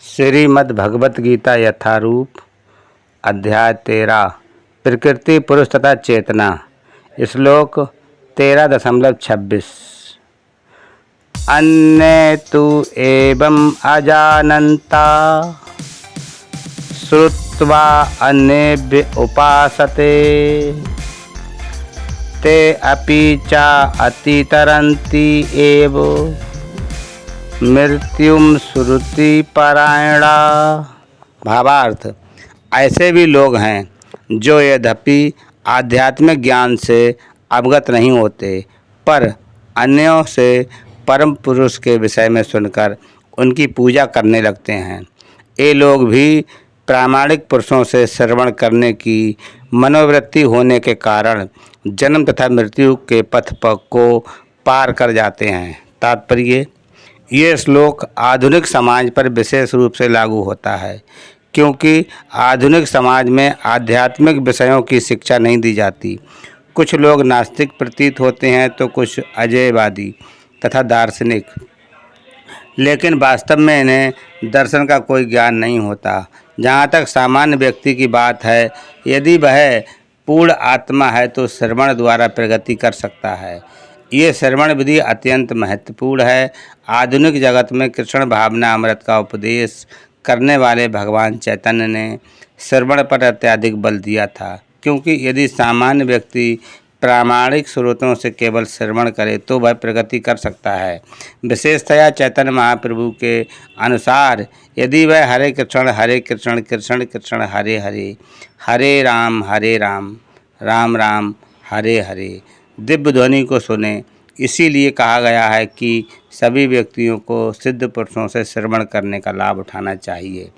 श्रीमद् भगवत गीता यथारूप अध्याय 13 प्रकृति पुरुष तथा चेतना। श्लोक 13.26 अन्ये तु एवं अजानन्ता श्रुत्वा अन्येभ्य उपासते ते अपि च अतितरन्ति एव मृत्युम श्रुति परायणा। भावार्थ, ऐसे भी लोग हैं जो यद्यपि आध्यात्मिक ज्ञान से अवगत नहीं होते पर अन्यों से परम पुरुष के विषय में सुनकर उनकी पूजा करने लगते हैं। ये लोग भी प्रामाणिक पुरुषों से श्रवण करने की मनोवृत्ति होने के कारण जन्म तथा मृत्यु के पथ को पार कर जाते हैं। तात्पर्य, ये श्लोक आधुनिक समाज पर विशेष रूप से लागू होता है क्योंकि आधुनिक समाज में आध्यात्मिक विषयों की शिक्षा नहीं दी जाती। कुछ लोग नास्तिक प्रतीत होते हैं तो कुछ अजैयवादी तथा दार्शनिक, लेकिन वास्तव में इन्हें दर्शन का कोई ज्ञान नहीं होता। जहाँ तक सामान्य व्यक्ति की बात है, यदि वह पूर्ण आत्मा है तो श्रवण द्वारा प्रगति कर सकता है। ये श्रवण विधि अत्यंत महत्वपूर्ण है। आधुनिक जगत में कृष्ण भावना अमृत का उपदेश करने वाले भगवान चैतन्य ने श्रवण पर अत्यधिक बल दिया था, क्योंकि यदि सामान्य व्यक्ति प्रामाणिक स्रोतों से केवल श्रवण करे तो वह प्रगति कर सकता है। विशेषतया चैतन्य महाप्रभु के अनुसार यदि वह हरे कृष्ण कृष्ण कृष्ण हरे हरे, हरे राम राम राम हरे हरे दिव्य ध्वनि को सुने। इसीलिए कहा गया है कि सभी व्यक्तियों को सिद्ध पुरुषों से श्रवण करने का लाभ उठाना चाहिए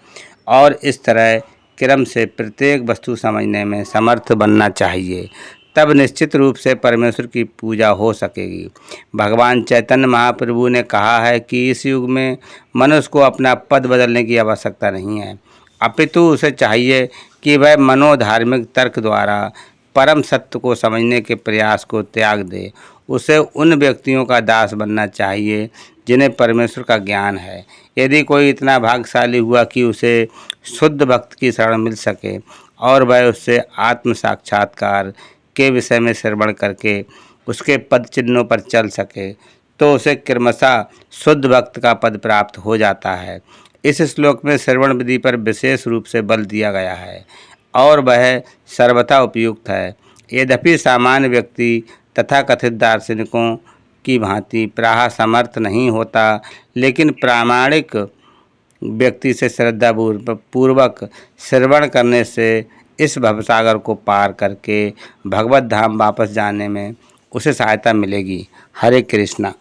और इस तरह क्रम से प्रत्येक वस्तु समझने में समर्थ बनना चाहिए। तब निश्चित रूप से परमेश्वर की पूजा हो सकेगी। भगवान चैतन्य महाप्रभु ने कहा है कि इस युग में मनुष्य को अपना पद बदलने की आवश्यकता नहीं है, अपितु उसे चाहिए कि वह मनोधार्मिक तर्क द्वारा परम सत्य को समझने के प्रयास को त्याग दे। उसे उन व्यक्तियों का दास बनना चाहिए जिन्हें परमेश्वर का ज्ञान है। यदि कोई इतना भाग्यशाली हुआ कि उसे शुद्ध भक्त की शरण मिल सके और वह उससे आत्म साक्षात्कार के विषय में श्रवण करके उसके पद चिन्हों पर चल सके, तो उसे क्रमशः शुद्ध भक्त का पद प्राप्त हो जाता है। इस श्लोक में श्रवण विधि पर विशेष रूप से बल दिया गया है और वह सर्वथा उपयुक्त है। यद्यपि सामान्य व्यक्ति तथा कथित दार्शनिकों की भांति प्राह समर्थ नहीं होता, लेकिन प्रामाणिक व्यक्ति से श्रद्धापूर्वक श्रवण करने से इस भवसागर को पार करके भगवत धाम वापस जाने में उसे सहायता मिलेगी। हरे कृष्णा।